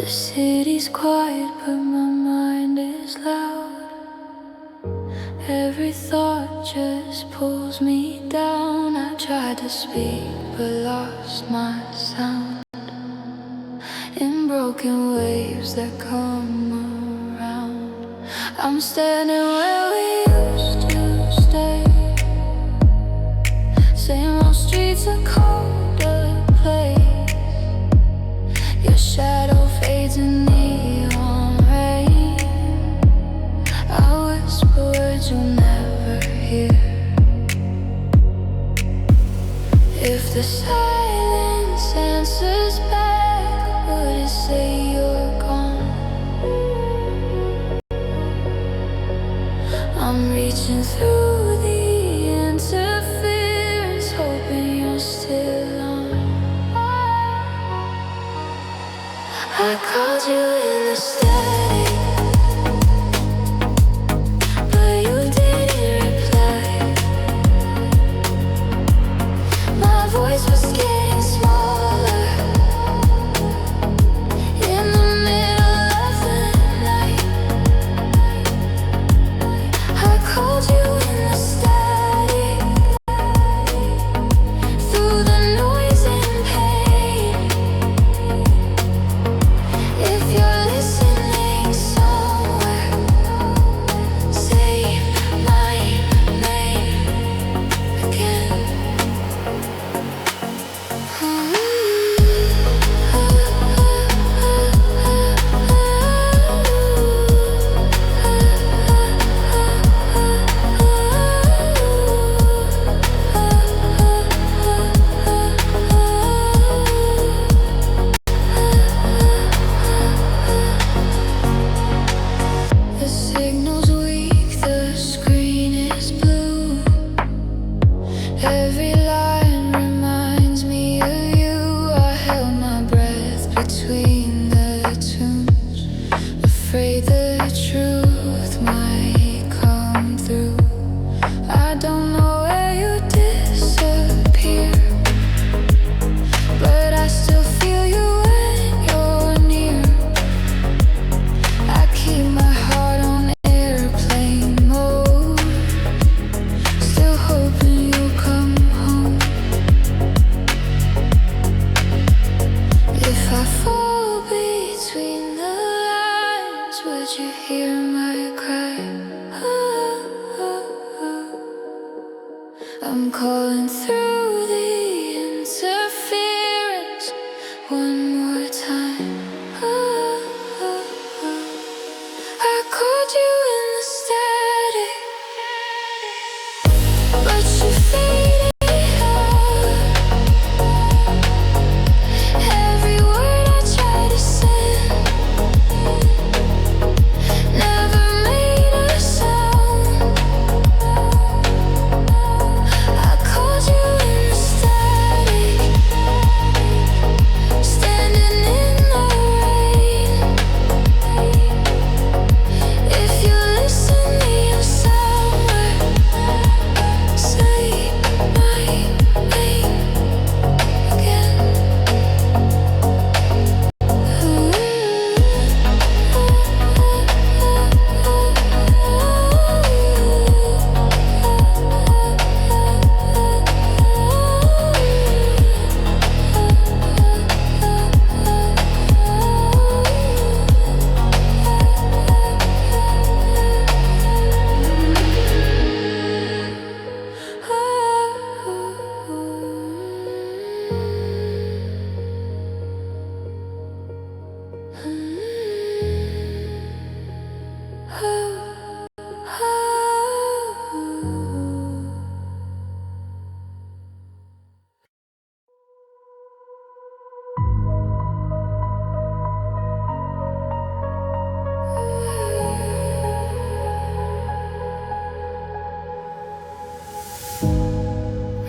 The city's quiet, but my mind is loud. Every thought just pulls me down. I tried to speak, but lost my sound in broken waves that come around. I'm standing where we used to stay. Same old streets, a colder place. Your shadow fades in neon rain. I whisper words you'll never hear. If the silence answers back, would it say you're gone? I'm reaching through the interference, hoping you're still on. I called you in the static, but you didn't reply. My voice was getting smaller in the middle of the night. I called you in the static, through the noise and pain. If you're listening somewhere, say my name again. The signal's weak, the screen is blue. Every line reminds me of you. I held my breath between the tunes, afraid the truth might come through. I don't know where you disappear, but I still feel you when you're near. I keep my heart on airplane mode, still hoping you'll come home. If I fall between the lines, would you hear my cry? I'm calling through the interference one more time. I called you in the static, but you faded out. Every word I tried to send never made a sound. I called you in the static, standing in the rain. If you're listening somewhere, say my name again.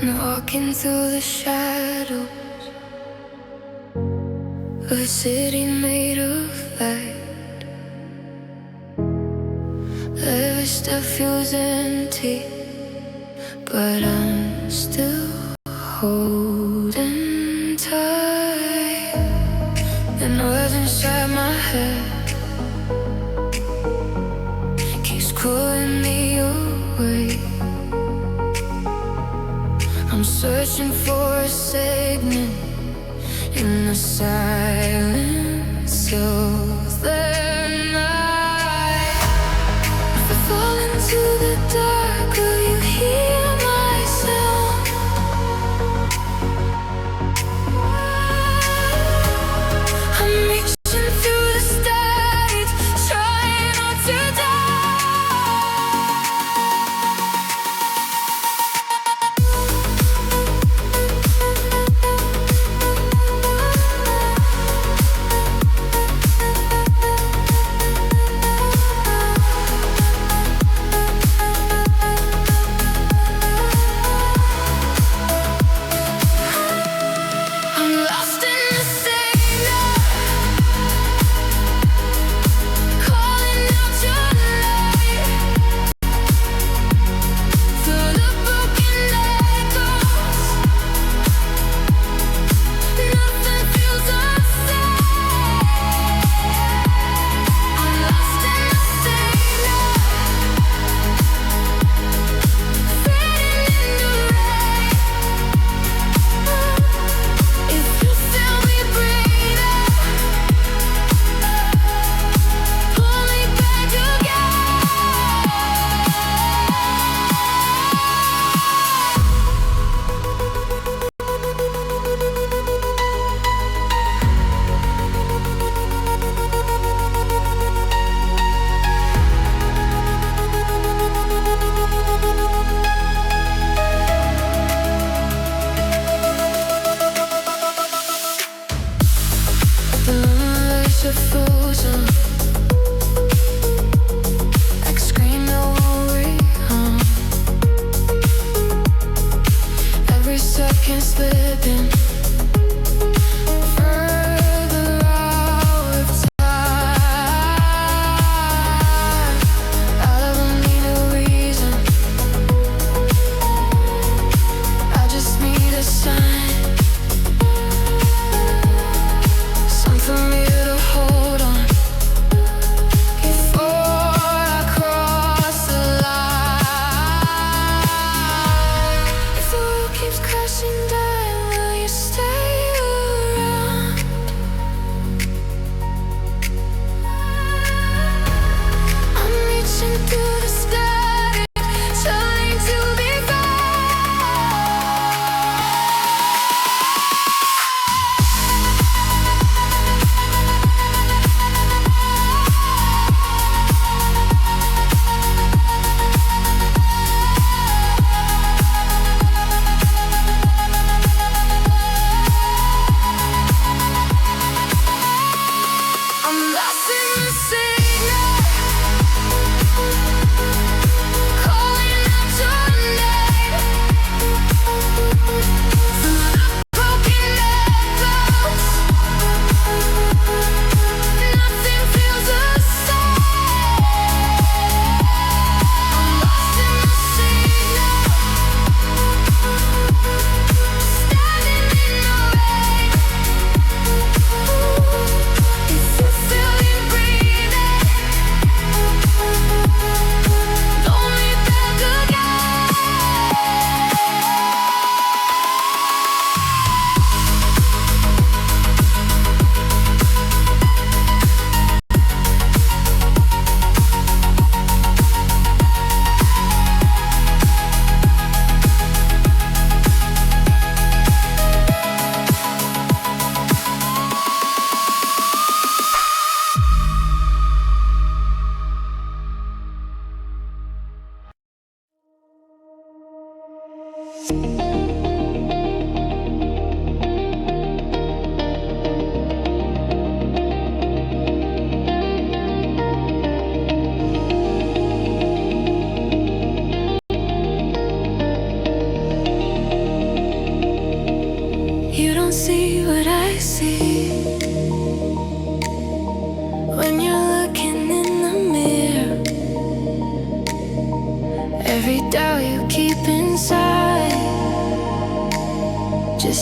Walking through the shadows of a city made of light. Every step feels empty, but I'm still holding tight. And what's inside my I'm searching for a segment in the silence of the night. If I fall into the dark, will you hear my sound? I'm reaching through the static, trying not to die.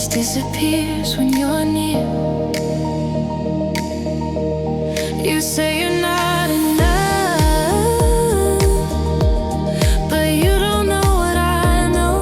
Disappears when you're near. You say you're not enough, but you don't know what I know.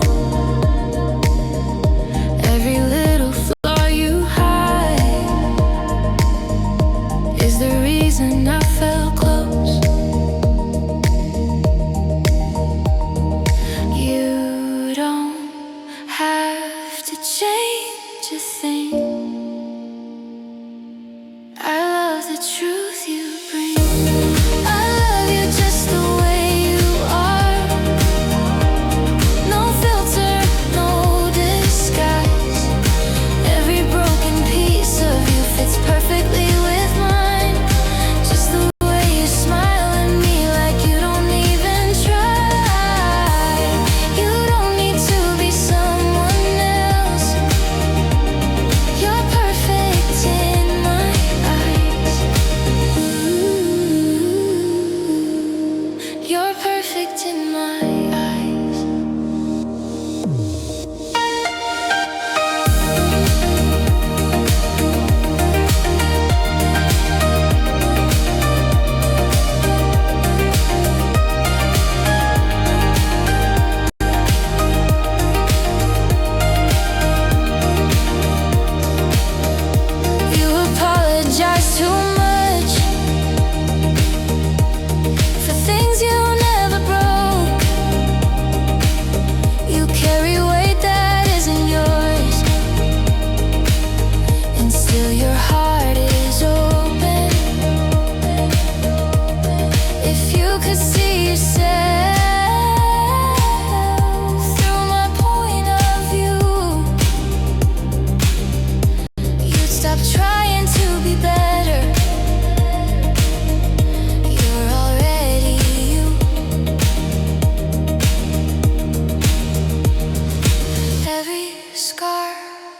scar,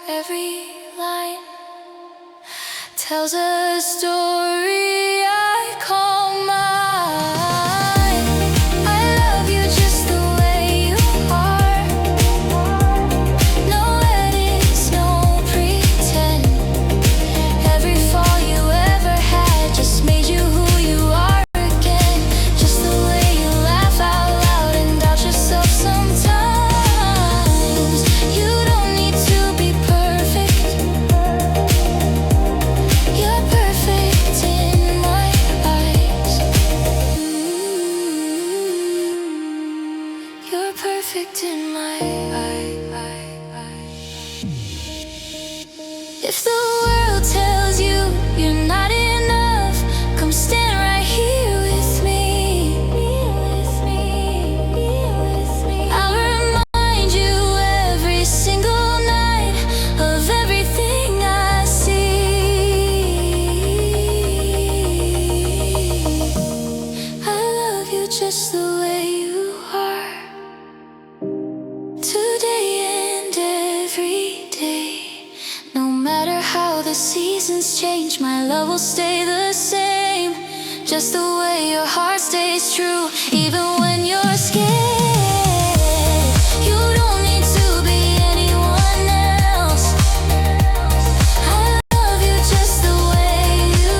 every line tells a story I call mine. I love you just the way you are. No edits, no pretend. Every fall you ever had just made you who you are again. Just the way you laugh out loud and doubt yourself sometimes. You don't need to be perfect. You're perfect in my eyes. You're perfect in my eyes. If the world tells you you're not enough, come stand right here with me. I'll remind you every single night of everything I see. I love you just the way you are, today and every day. No matter how the seasons change, my love will stay the same. Just the way your heart stays true, even when you're scared. You don't need to be anyone else. I love you just the way you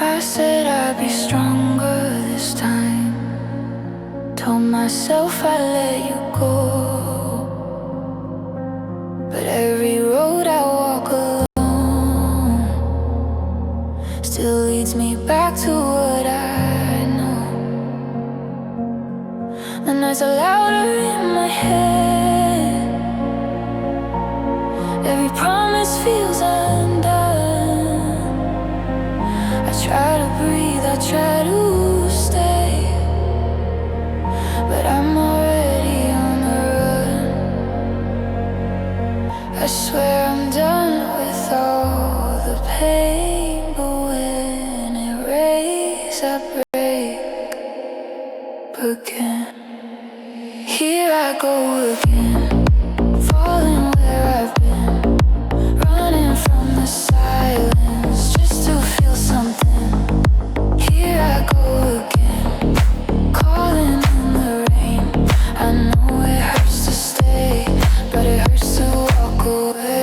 I said I'd be stronger this time. Told myself I'd let you go. But every road I walk alone still leads me back to what I know. The nights are louder in my head. Every promise feels undone. I try to breathe, I try to stay, but I'm already on the run. I swear I'm done with all the pain, but when it rains, I break again. Here I go again, falling where I've been, running from the silence just to feel something. Here I go again, calling in the rain. I know it hurts to stay, but it hurts to walk away.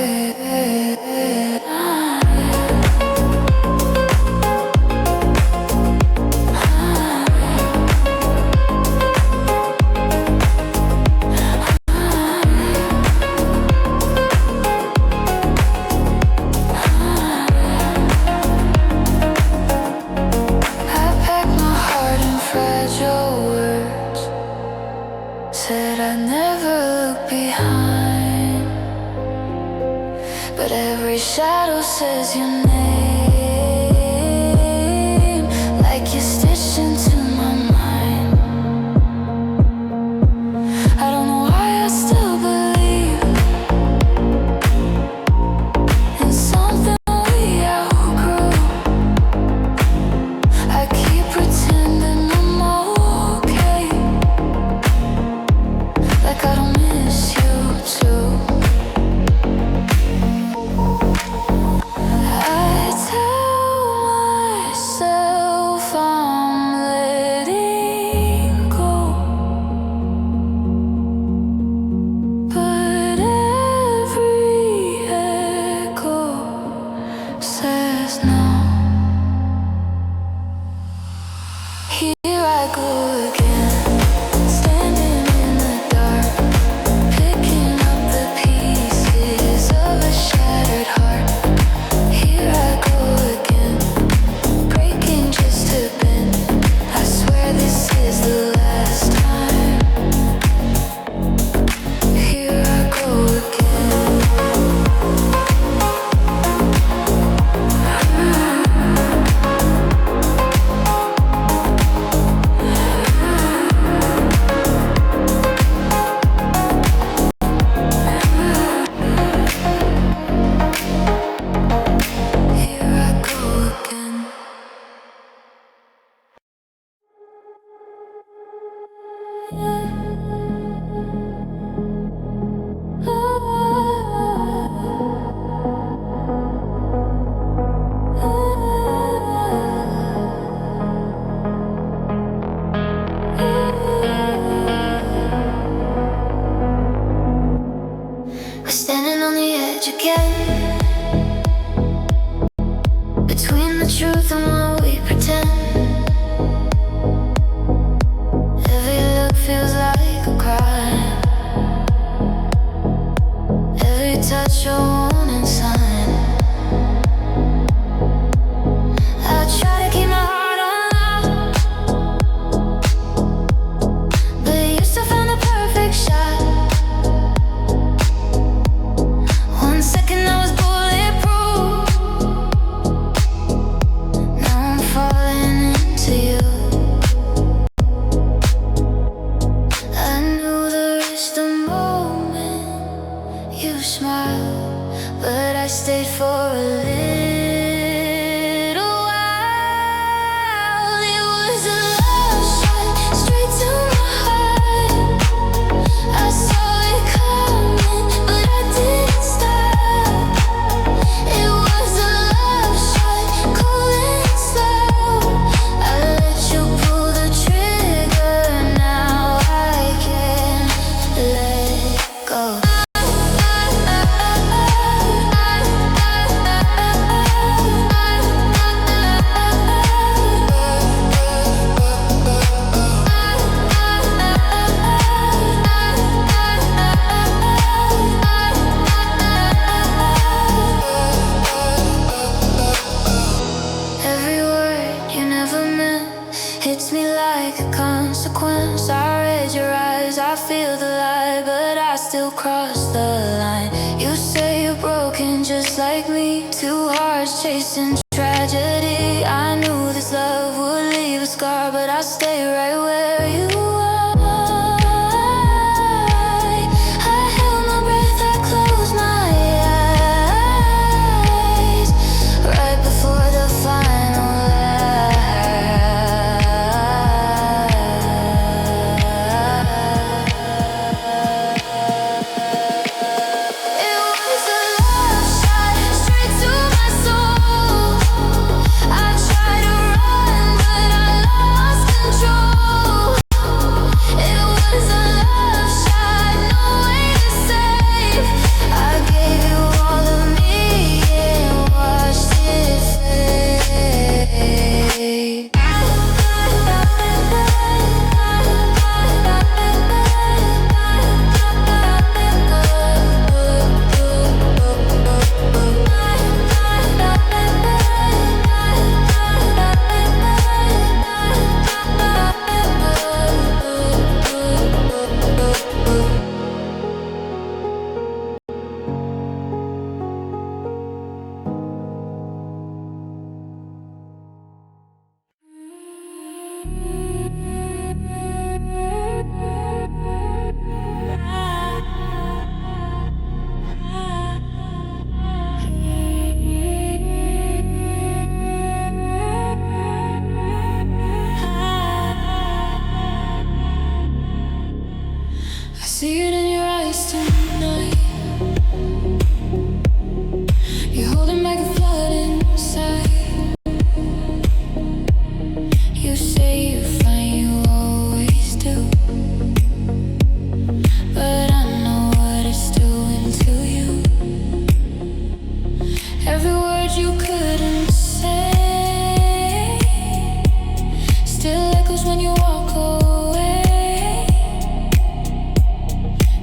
I packed my heart in fragile words, said I'd never look behind, but every shadow says your name, like you're stitched into my mind. I don't know why I still believe in something we outgrew. I keep pretending I'm okay, like I don't miss you too. I for a little while. It was a love shot straight to my heart. I saw it coming, but I didn't stop. It was a love shot, cold and slow. I let you pull the trigger, now I can't let go. Every word you never meant hits me like a consequence. I read your eyes, I feel the lie, but I still cross the line. You say you're broken just like me, two hearts chasing tragedy. I knew this love would leave a scar, but I stay right where you are. I held my breath, I closed my eyes, right before the final It was a love shot straight to my soul. I tried to run, but I lost control. It was a love shot, no way to save. I gave you all of me and watched it fade. I see it in your eyes tonight. You're holding back a flood inside. You say you're fine, you always do, but I know what it's doing to you. Every word you couldn't say still echoes when you walk away.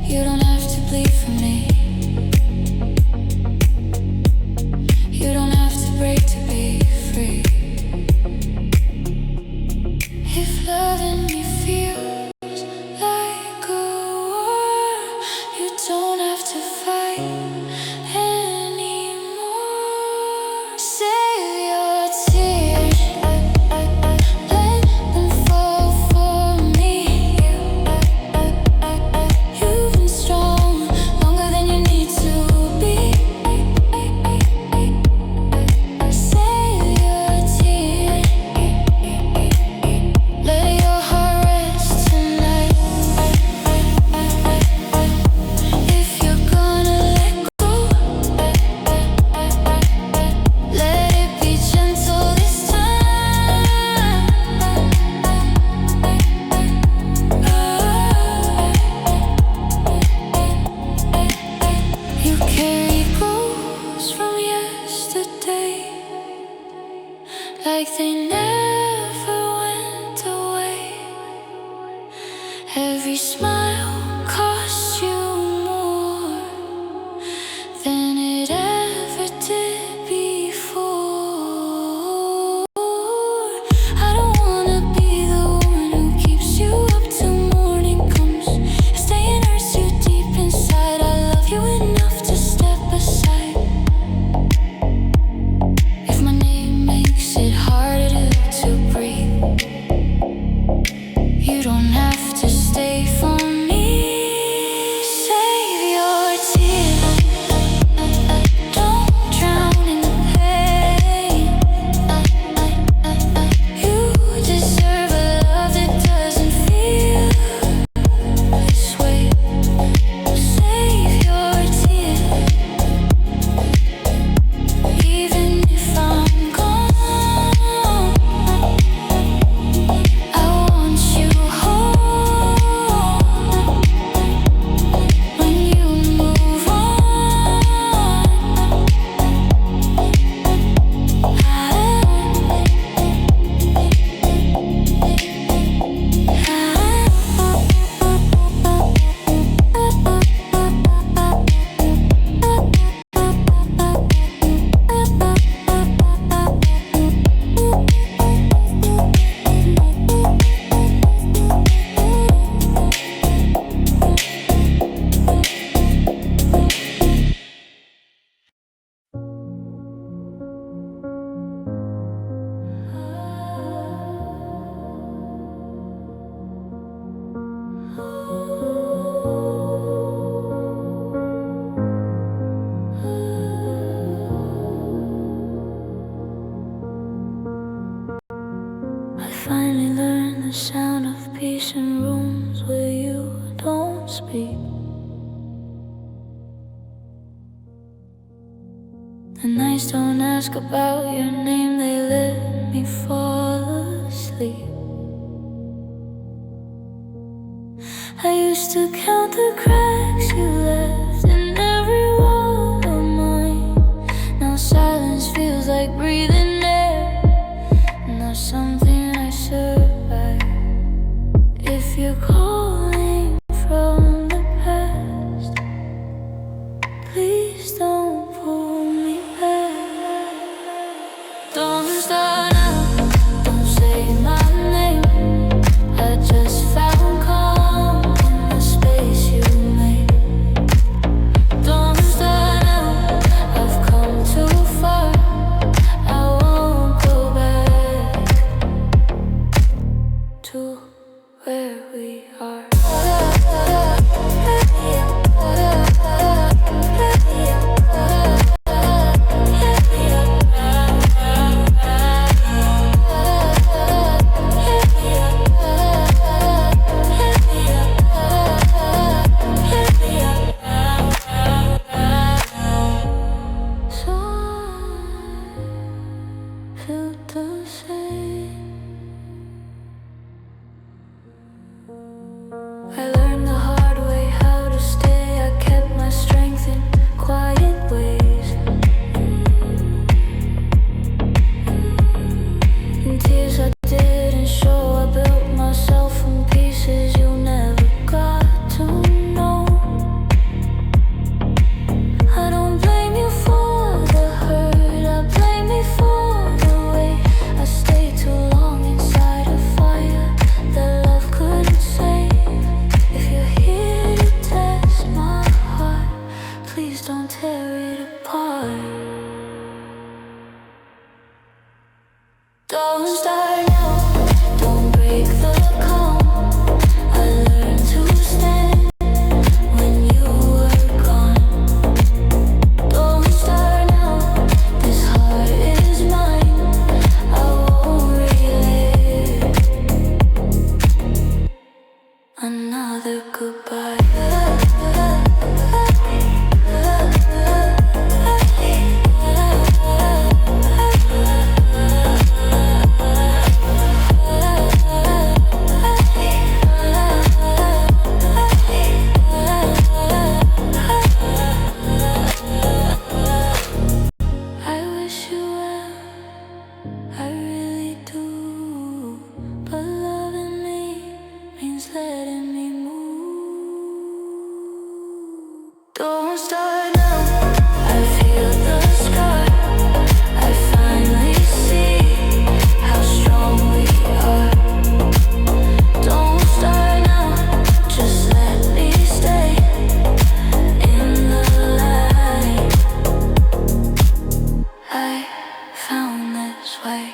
You don't have to bleed for me. You don't have to break to be free. If loving me feels like a war, you don't have to fight anymore. Save your tears, let them fall for me. You've been strong longer than you need to be. Save your tears, let your heart rest tonight. If you're gonna let go, let it be gentle this time. You carry ghosts from yesterday, like they never went away. Every smile costs you more than it ever did before. I don't wanna be the one who keeps you up till morning comes. Staying hurts too deep inside. I love you enough to step aside. If my name makes it harder to sound of peace in rooms where you don't speak. The nights don't ask about your name, they let me fall asleep. I used to count the cracks you left in every wall of mine. Now silence feels like breathing air, not something I survive. If you're calling from the past, please don't pull me back. Don't start now, don't say my name. I just found calm in the space you made. Don't start now, I've come too far. I won't go back to where we are. Felt the same. I learned the hard way how to stay. I kept my strength in quiet ways. In tears I didn't show. I built myself from pieces you never got to know. I don't blame you for the hurt, I blame me for the way I stayed too long inside a fire that love couldn't save. If you're here to test my heart, please don't tear it apart. Don't start now, don't break the calm. I learned to stand when you were gone. Don't start now, this heart is mine. I won't relive another goodbye. I wish you well, I really do. But loving me means letting me move. Don't start now, I feel the scar. I finally see how strong we are. Don't start now, just let me stay in the light. I found this way.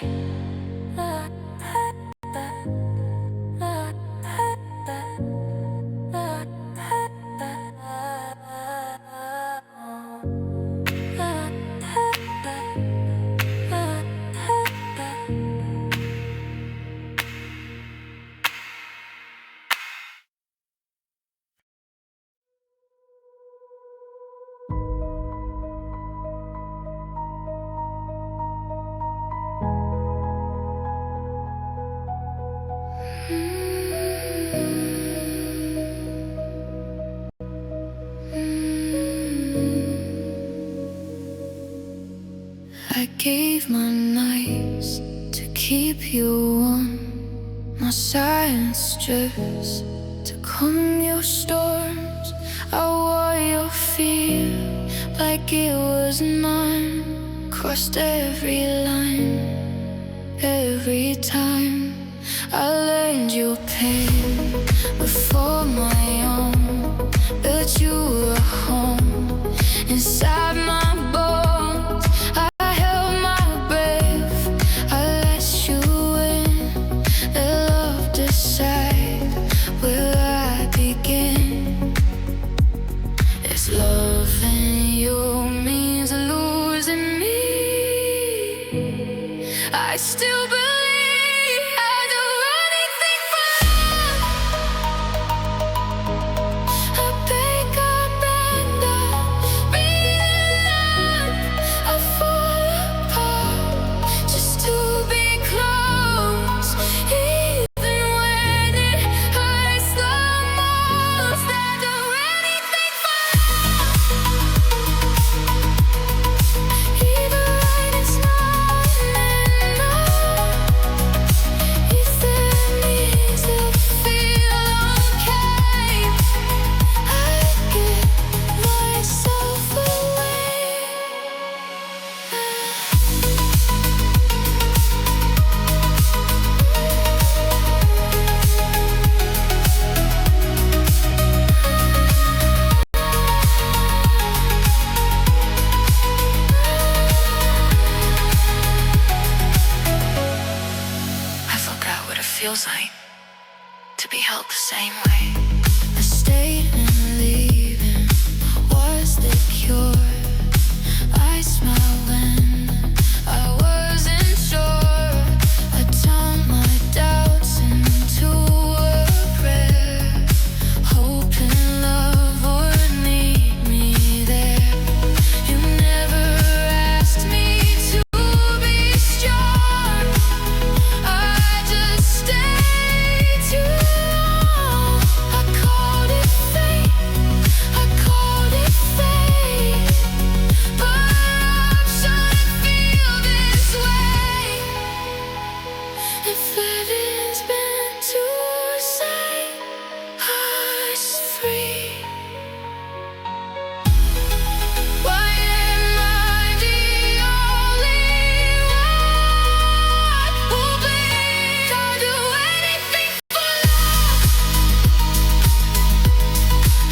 I gave my nights to keep you warm, my silence just to calm your storms. I wore your fear like it was mine, crossed every line, every time. I learned your pain before my own, built you a home inside my bones. I held my breath, I let you in, let love decide where I begin. If loving you means losing me, I still believe I'd do anything for feels like to be held the same way. A statement leaving was the cure. I smiled when I wasn't sure. I turned my doubts into a prayer, hoping love would meet me there. You never asked me to be strong. I just stayed too long. I called it fate, I called it fate. But love shouldn't feel this way. If it's been to say I was free, why am I the only one who bleeds? I'll do anything for love.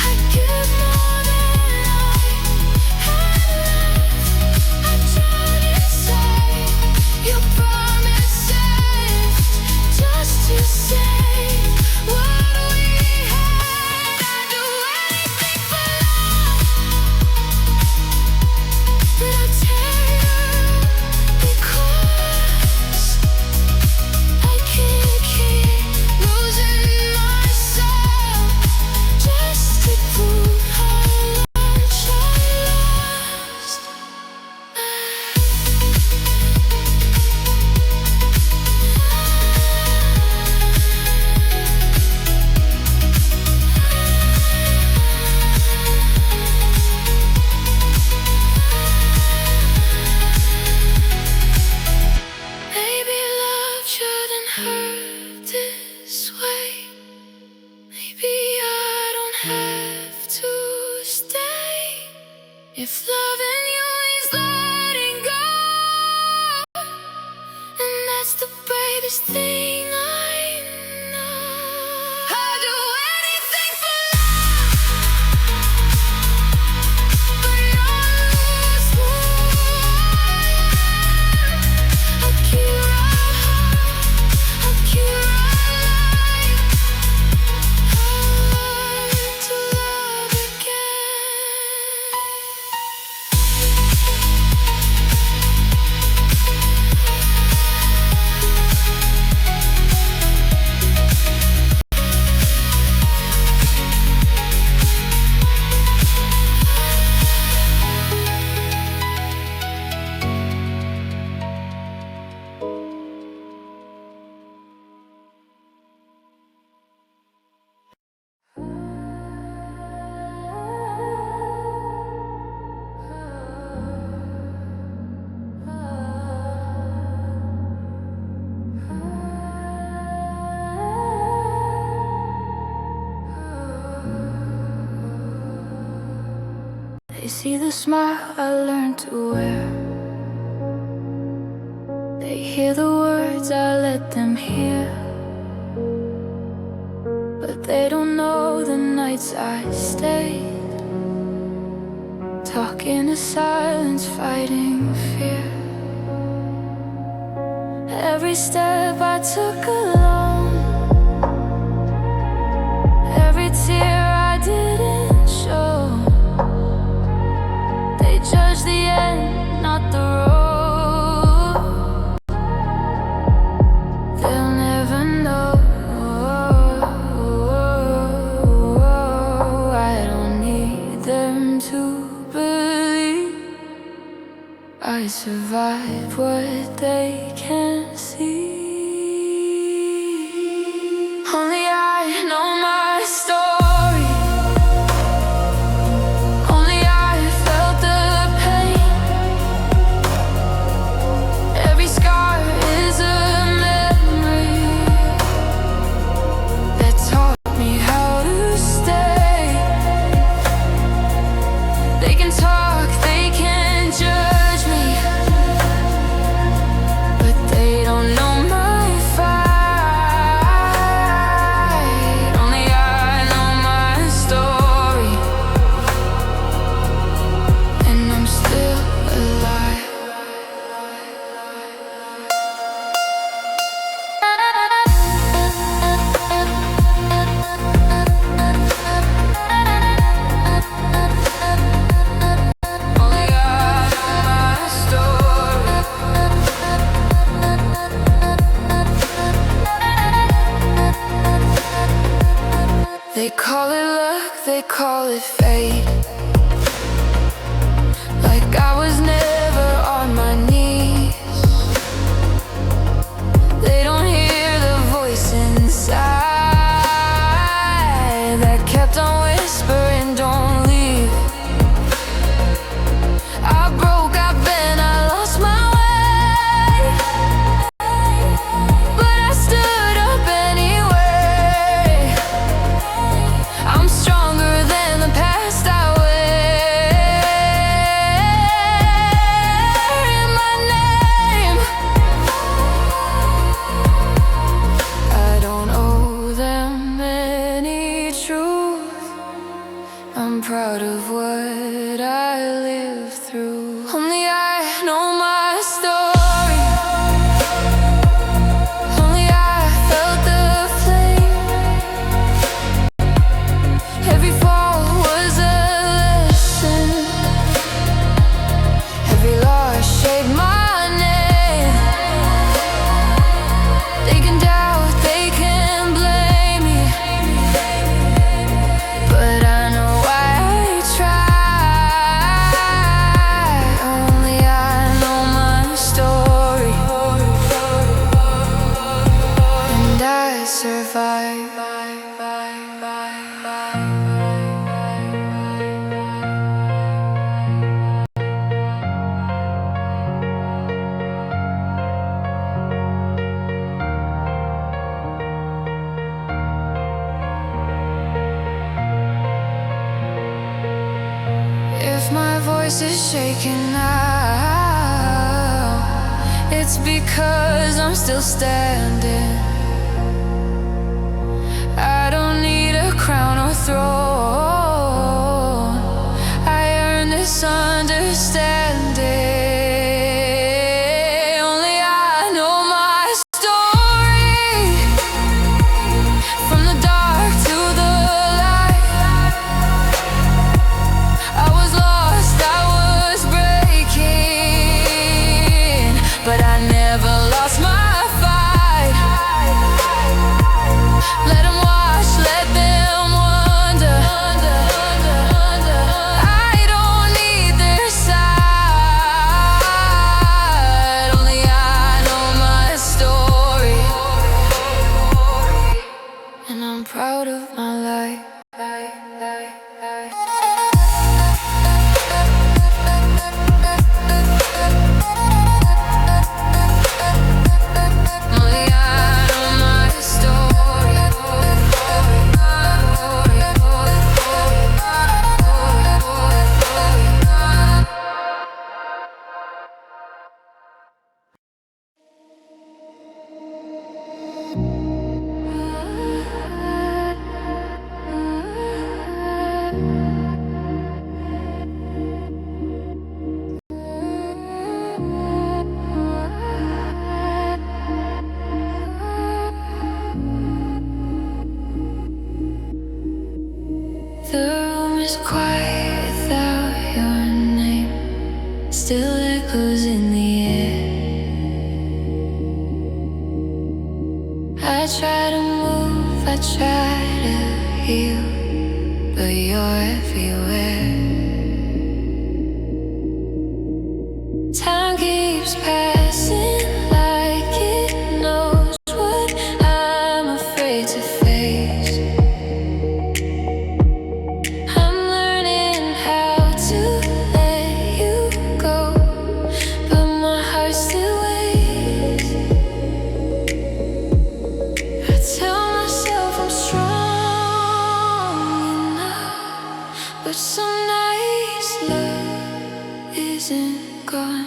I give more than I had left. I tried to say your promises just to say what we had. I'd do anything for love, but I tear you because I can't keep losing myself just to prove how much I lost. Maybe love shouldn't hurt this way. Maybe I don't have to stay. If loving you is letting go, and that's the bravest thing I know. I'd do anything for love, but you'll lose who I am. I'll keep right home, I'll keep right alive. I'll learn to love again. They see the smile I learned to wear. They hear the words I let them hear. But they don't know the nights I stayed, talking in silence, fighting fear. Every step I took alone, every tear I didn't show. They judge the end, not the road. They'll never know. I don't need them to believe I survived what they can't see. Only I know my story. Only I felt the pain. Every scar is a memory that taught me how to stay. They can talk, they can judge me, but they don't know me. voice is shaking now. It's because I'm still standing. I don't need a crown or throne. I earned this understanding. Only I know my story. From the dark to the light, I was lost, I was breaking, but I never lost my fight. Let them watch, let them wonder. I don't need their side. Only I know my story, and I'm proud of my life. Only I know my story. The room is quiet without your name, still echoes in the air. I try to move, I try to heal, but you're everywhere. Time keeps passing like it knows what I'm afraid to face. I'm learning how to let you go, but my heart still waits. I tell myself I'm strong enough, but some nights love isn't gone.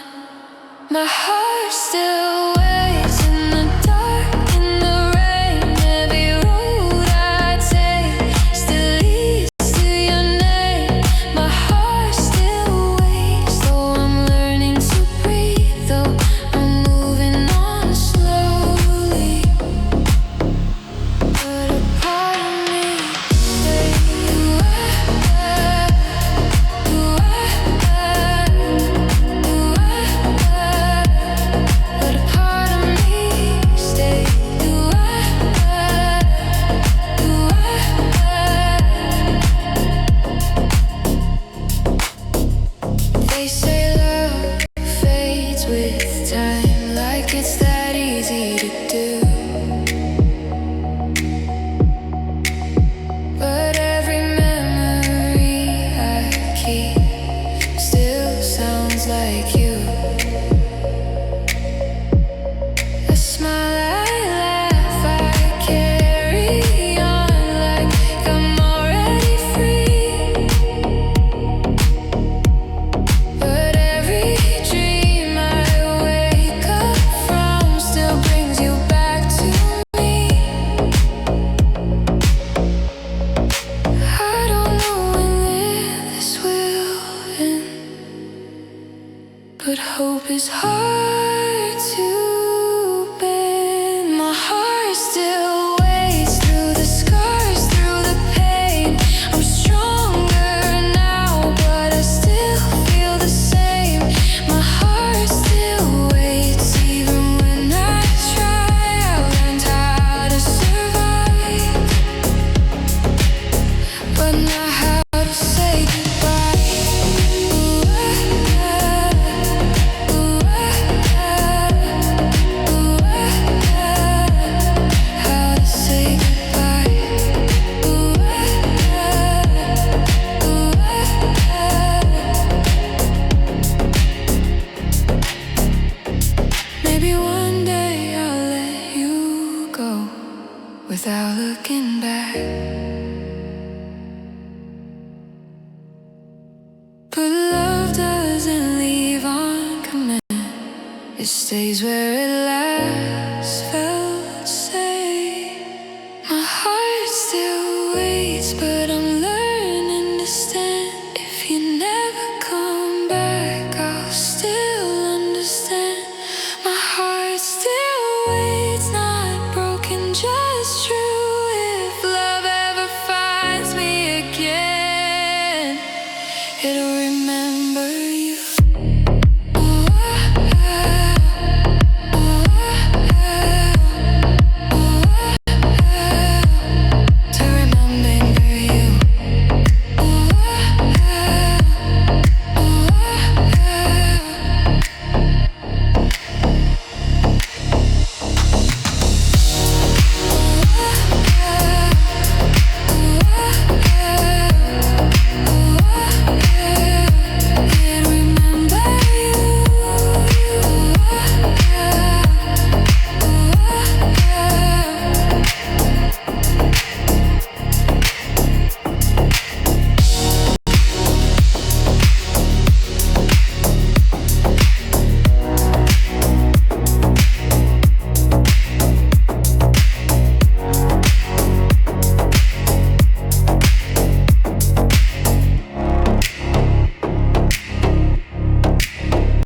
My heart still waits in the dark, in the rain. Every road I take still leads to your name. My heart still waits, though I'm learning to breathe, though I'm moving on slowly. But a part of me says but a part of me stays. They say love fades with time, like it's that easy to do. But every memory I keep still sounds like you. A smile I laugh, I carry on like I'm already free. But every dream I wake up from still brings you back to me. I don't know when this will end, but hope is hard to bend. My heart still waits through the scars, through the pain. I'm stronger now, but I still feel the same. My heart still waits, even when I try. I learned how to survive, but not how to say goodbye. How to say goodbye. Maybe one day I'll let you go without looking back. But love does stays where it last felt safe.